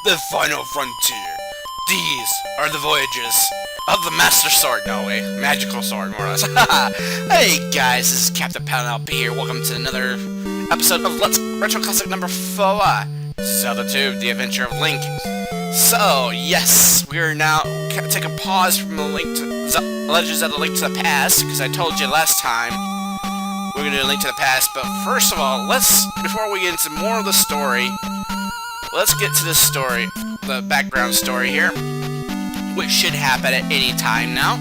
The final frontier. These are the voyages of the Master Sword. No way, magical sword, more or less. Hey guys, this is CaptainPaladinLP here. Welcome to another episode of Let's Retro Classic number 4, Zelda 2, The Adventure of Link. So, yes, we are now take a pause from the Link to Legends of the Link to the Past, because I told you last time we're going to do a Link to the Past. But first of all, before we get into more of the story, let's get to the story, the background story here, which should happen at any time now.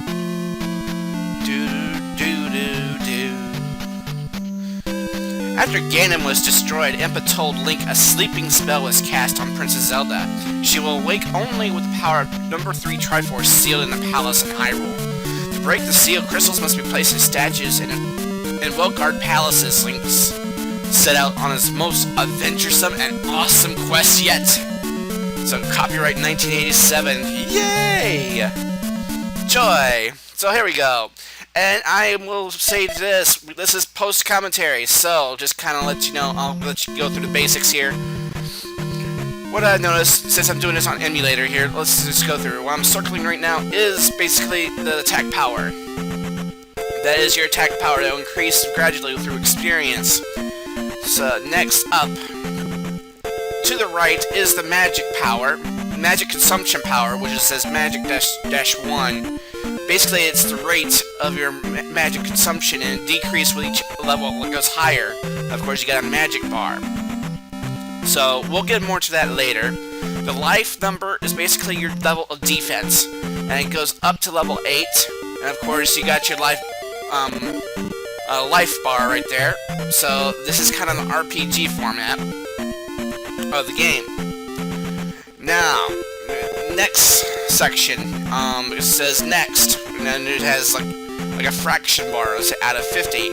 After Ganon was destroyed, Impa told Link a sleeping spell was cast on Princess Zelda. She will awake only with the power of number 3 Triforce sealed in the palace in Hyrule. To break the seal, crystals must be placed in statues in well-guarded palaces. Link set out on his most adventuresome and awesome quest yet. So, copyright 1987. Yay! Joy! So here we go. And I will say this is post-commentary, so just kind of let you know, I'll let you go through the basics here. What I noticed, since I'm doing this on emulator here, let's just go through. What I'm circling right now is basically the attack power. That is your attack power that will increase gradually through experience. So, next up, to the right is the magic power, magic consumption power, which says magic -1. Basically, it's the rate of your magic consumption, and it decreases with each level it goes higher. Of course, you got a magic bar. So, we'll get more to that later. The life number is basically your level of defense, and it goes up to level 8. And of course, you got your life bar right there. So, this is kind of an RPG format of the game. Now, next section, it says next, and then it has like a fraction bar, let's say out of 50.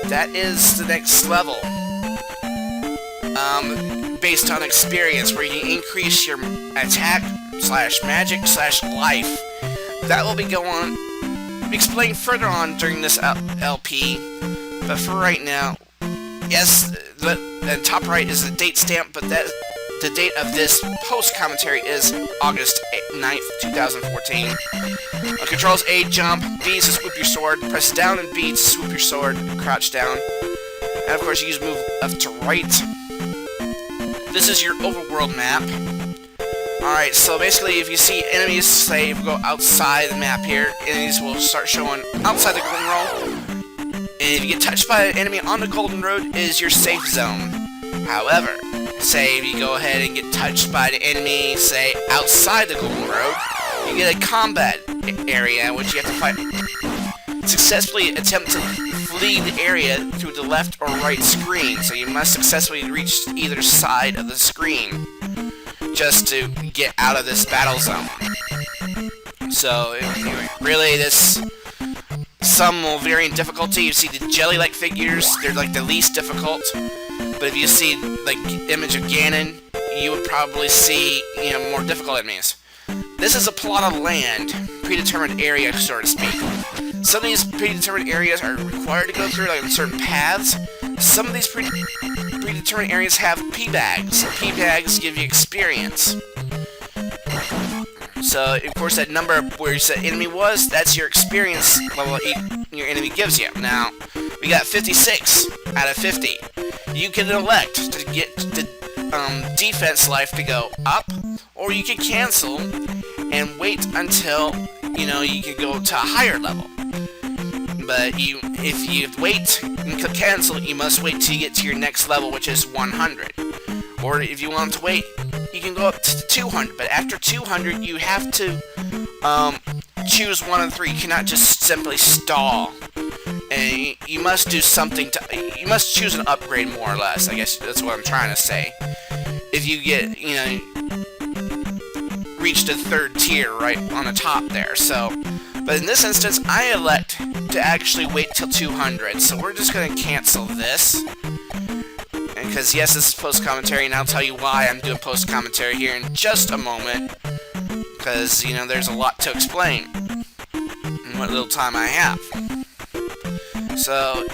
That is the next level, based on experience, where you increase your attack / magic / life. That will be explained further on during this LP, but for right now, yes, the top right is the date stamp, but the date of this post-commentary is August 9th, 2014. Controls A, jump, B is to swoop your sword, press down and B to swoop your sword, crouch down, and of course you use move left to right. This is your overworld map. Alright, so basically if you see enemies, say, go outside the map here, enemies will start showing outside the golden road, and if you get touched by an enemy on the golden road, is your safe zone. However, say if you go ahead and get touched by the enemy, say, outside the golden road, you get a combat area in which you have to fight. Successfully attempt to flee the area through the left or right screen, so you must successfully reach either side of the screen just to get out of this battle zone. So, really, some will vary in difficulty. You see the jelly-like figures, they're like the least difficult. But if you see, like, image of Ganon, you would probably see, more difficult enemies. This is a plot of land, predetermined area, so to speak. Some of these predetermined areas are required to go through, like, certain paths. Some of these predetermined areas have P-bags. P-bags give you experience. So, of course, that number where you said enemy was, that's your experience level your enemy gives you. Now, we got 56 out of 50. You can elect to get the defense life to go up, or you can cancel and wait until, you can go to a higher level. But if you wait and cancel, you must wait till you get to your next level, which is 100. Or if you want to wait, you can go up to 200. But after 200, you have to choose one of 3. You cannot just simply stall. And you must do something you must choose an upgrade, more or less. I guess that's what I'm trying to say. If you get, reach the 3rd tier right on the top there. So, but in this instance, I elect to actually wait till 200. So we're just going to cancel this. Because, yes, this is post-commentary, and I'll tell you why I'm doing post-commentary here in just a moment. Because, there's a lot to explain in what little time I have. So,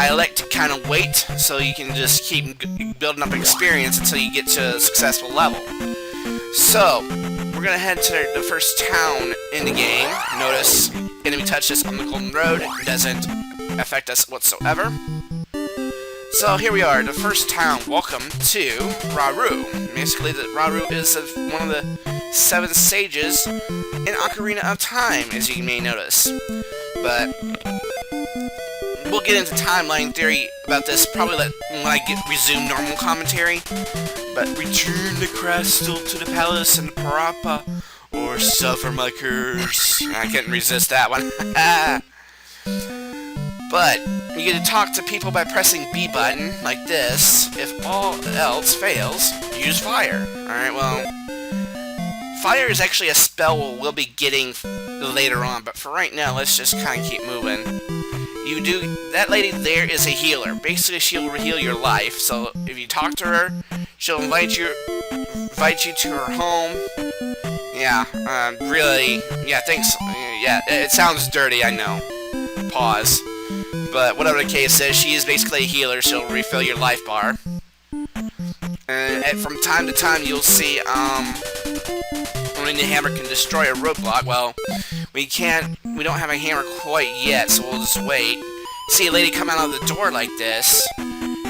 I like to kind of wait, so you can just keep building up experience until you get to a successful level. So, we're gonna head to the first town in the game. Notice, enemy touches on the golden road. It doesn't affect us whatsoever. So here we are, the first town. Welcome to Rauru. Basically, Rauru is one of the 7 sages in Ocarina of Time, as you may notice. But we'll get into timeline theory about this probably when I resume normal commentary. But return the crystal to the palace and Parappa, or suffer my curse. I couldn't resist that one. But you get to talk to people by pressing B button, like this. If all else fails, use fire. Alright, well, fire is actually a spell we'll be getting later on, but for right now, let's just kind of keep moving. That lady there is a healer. Basically, she'll heal your life, so if you talk to her, she'll invite you to her home. Yeah, really, yeah, thanks, yeah, it sounds dirty, I know. Pause. But whatever the case is, she is basically a healer. She'll refill your life bar. And from time to time, you'll see, only the hammer can destroy a roadblock. Well, we don't have a hammer quite yet, so we'll just wait. See a lady come out of the door like this.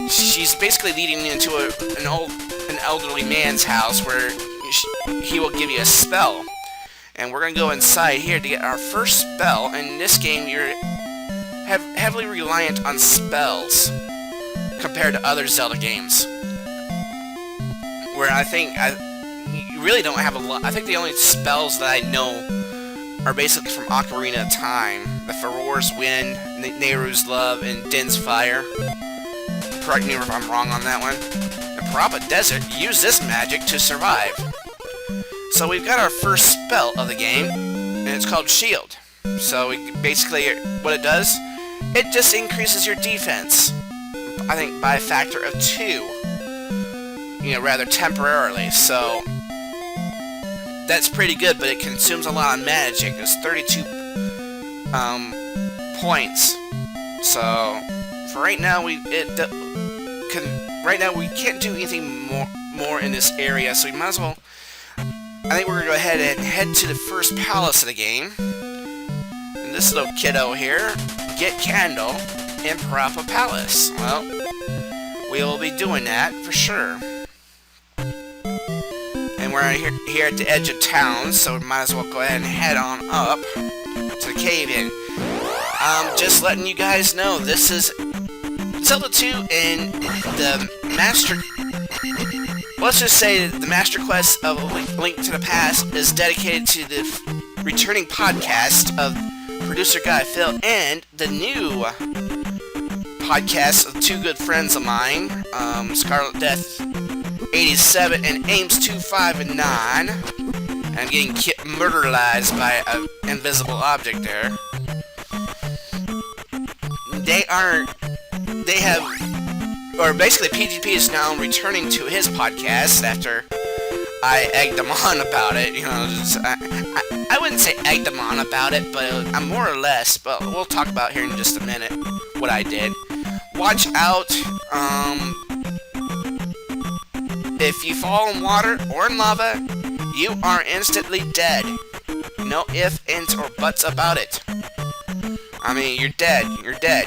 She's basically leading you into an elderly man's house where he will give you a spell. And we're gonna go inside here to get our first spell. In this game, you're heavily reliant on spells compared to other Zelda games, where I think you really don't have a lot. I think the only spells that I know are basically from Ocarina of Time: the Farore's Wind, Nehru's Love, and Din's Fire. Correct me if I'm wrong on that one. The Parappa Desert, use this magic to survive. So we've got our first spell of the game, and it's called Shield. So basically, what it does, it just increases your defense, I think, by a factor of 2. You know, rather temporarily. So that's pretty good, but it consumes a lot of magic. It's 32 points. So for right now, we can't do anything more in this area. So we might as well. I think we're gonna go ahead and head to the first palace of the game. And this little kiddo here, get Candle in Parappa Palace. Well, we will be doing that for sure. And we're here at the edge of town, so we might as well go ahead and head on up to the cave-in. Just letting you guys know, this is Zelda 2 and the Master... Let's just say the Master Quest of Link to the Past is dedicated to the returning podcast of ProducerGuyPhil and the new podcast of 2 good friends of mine, Scarlet Death 87 and Ames259. I'm getting murderized by an invisible object there. Basically PGP is now returning to his podcast after I egged him on about it. You know, I wouldn't say egged him on about it, but I'm more or less, but we'll talk about here in just a minute what I did. Watch out, if you fall in water or in lava, you are instantly dead. No ifs, ands, or buts about it. I mean, you're dead,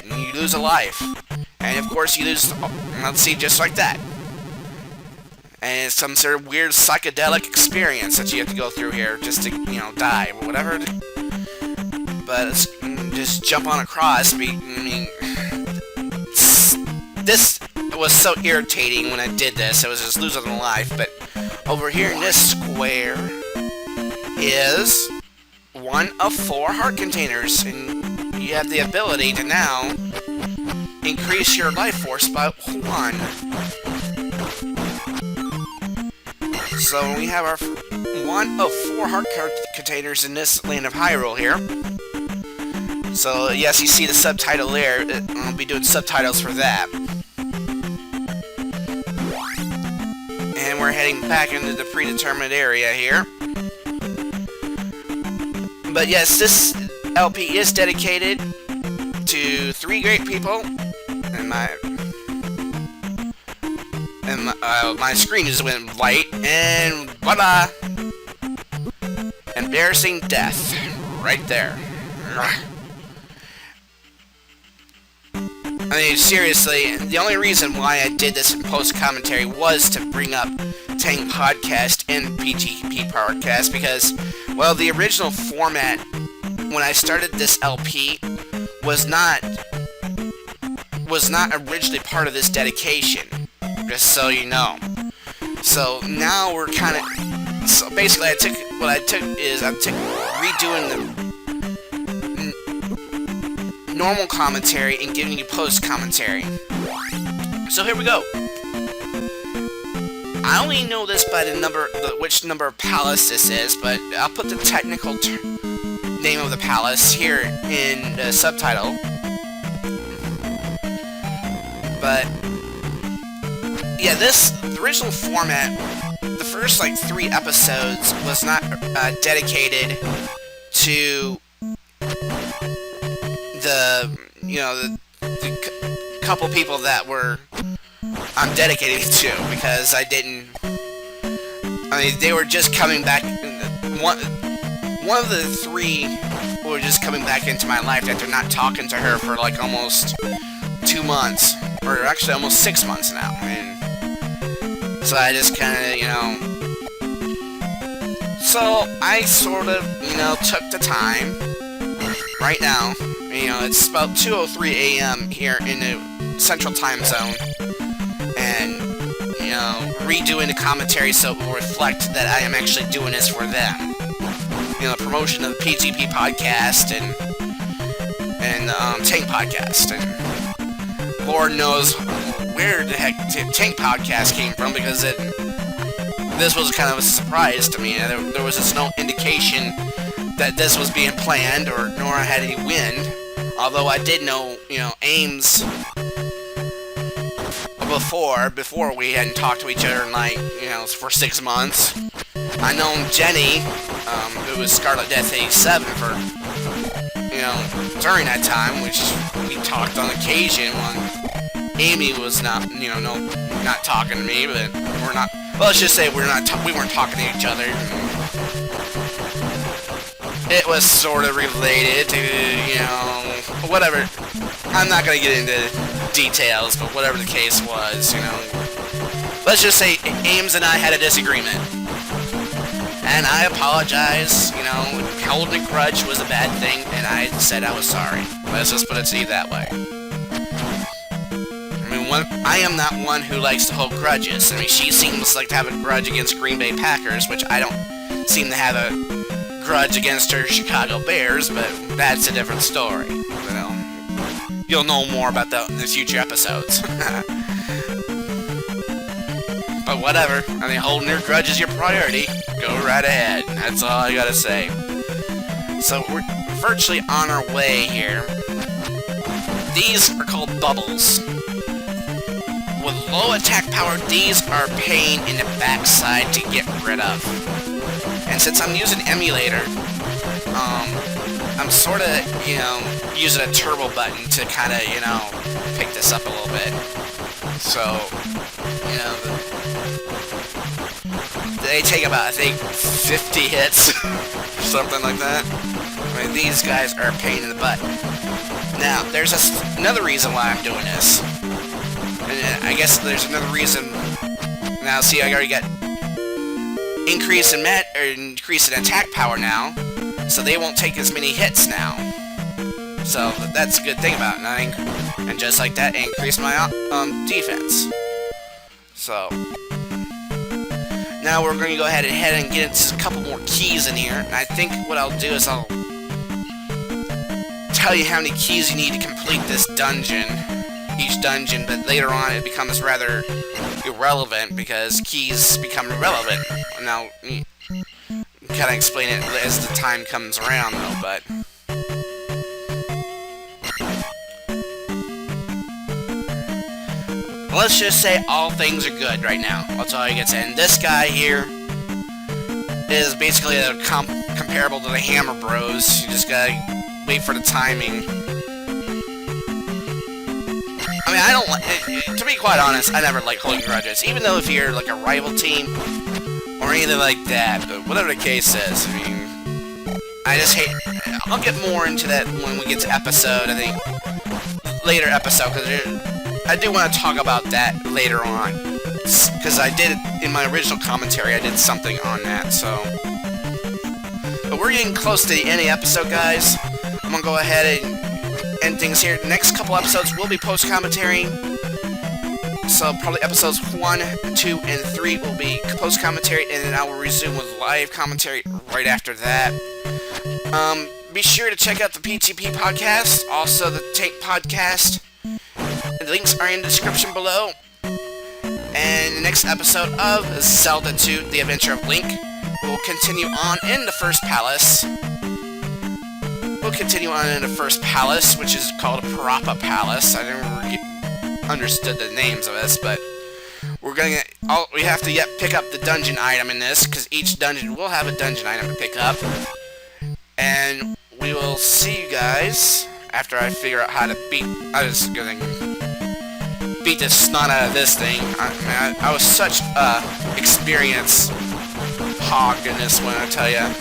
and you lose a life. And of course you lose, let's see, just like that. And it's some sort of weird psychedelic experience that you have to go through here just to, you know, die or whatever. But it's, just jump on across. I mean, this was so irritating when I did this. I was just losing a life. But over here in this square is one of 4 heart containers, and you have the ability to now increase your life force by 1. So we have our one of 4 heart containers in this land of Hyrule here. So yes, you see the subtitle there. I'll be doing subtitles for that. And we're heading back into the predetermined area here. But yes, this LP is dedicated to 3 great people. and my screen just went white, and voila! Embarrassing death. Right there. I mean, seriously, the only reason why I did this in post-commentary was to bring up TANCPodcast and PGP podcast, because, well, the original format when I started this LP was not originally part of this dedication, just so you know. So now we're kind of, so basically I'm redoing the normal commentary and giving you post commentary. So here we go. I only know this by which number of palace this is, but I'll put the technical name of the palace here in the subtitle. But yeah, the original format, the first like 3 episodes was not dedicated to the couple people that I'm dedicated to, because they were just coming back. One of the 3 were just coming back into my life after not talking to her for like almost 2 months, or actually almost 6 months now. So I just kind of, so I sort of, took the time. Right now, it's about 2:03 a.m. here in the Central Time Zone, and, redoing the commentary so it will reflect that I am actually doing this for them. Promotion of the PGP podcast and Tank podcast, and Lord knows where the heck Tank podcast came from, because this was kind of a surprise to me. There was just no indication that this was being planned, nor I had any wind. Although I did know, Ames before we hadn't talked to each other in like, for 6 months. I known Jenny, who was Scarlet Death 87 for, during that time, which we talked on occasion when Amy was not, not talking to me, but let's just say we weren't talking to each other. It was sort of related to, whatever. I'm not going to get into details, but whatever the case was, Let's just say Ames and I had a disagreement. And I apologize, holding a grudge was a bad thing, and I said I was sorry. Let's just put it to you that way. I am not one who likes to hold grudges. She seems like to have a grudge against Green Bay Packers, which I don't seem to have a grudge against her Chicago Bears, but that's a different story. You'll know more about that in the future episodes. But whatever. Holding your grudge is your priority. Go right ahead. That's all I gotta say. So we're virtually on our way here. These are called bubbles. With low attack power, these are a pain in the backside to get rid of. And since I'm using emulator, I'm sort of, using a turbo button to kind of, pick this up a little bit. So, they take about, I think, 50 hits, something like that. These guys are a pain in the butt. Now, there's another reason why I'm doing this. And I guess there's another reason. Now, see, I already got increase in attack power now, so they won't take as many hits now. So that's a good thing about it. And just like that, increase my defense. So now we're going to go ahead and get into a couple more keys in here. And I think what I'll do is I'll tell you how many keys you need to complete this dungeon. Each dungeon, but later on it becomes rather irrelevant because keys become irrelevant. Now, kind of explain it as the time comes around, though, but let's just say all things are good right now. That's all you can say. And this guy here is basically comparable to the Hammer Bros. You just gotta wait for the timing. I like... To be quite honest, I never like holding grudges. Even though if you're like a rival team or anything like that. But whatever the case is, I mean... I just hate... I'll get more into that when we get to episode, I think... Later episode, because I do want to talk about that later on. Because I did, in my original commentary, I did something on that, so... But we're getting close to the end of the episode, guys. I'm going to go ahead and end things here. The next couple episodes will be post-commentary. So probably episodes 1, 2, and 3 will be post-commentary, and then I will resume with live commentary right after that. Be sure to check out the PGP podcast, also the TANC podcast. The links are in the description below. And the next episode of Zelda 2, The Adventure of Link, will continue on in the first palace. We'll continue on in the first palace, which is called Parappa Palace. I never understood the names of this, but we're gonna... we have to yet pick up the dungeon item in this, because each dungeon will have a dungeon item to pick up. And we will see you guys after I figure out how to beat... I'm just gonna beat the snot out of this thing. I was such a experienced hog in this one, I tell ya.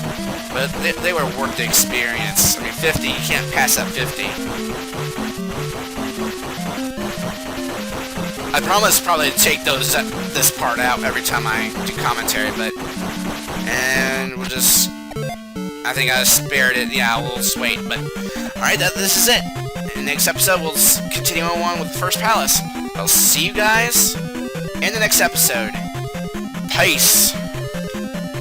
But they were worth the experience. I mean, 50, you can't pass that 50. I promise probably to take this part out every time I do commentary, but... And we'll just... I think I spared it. Yeah, we'll just wait, but... Alright, this is it. In the next episode, we'll continue on with the first palace. I'll see you guys in the next episode. Peace!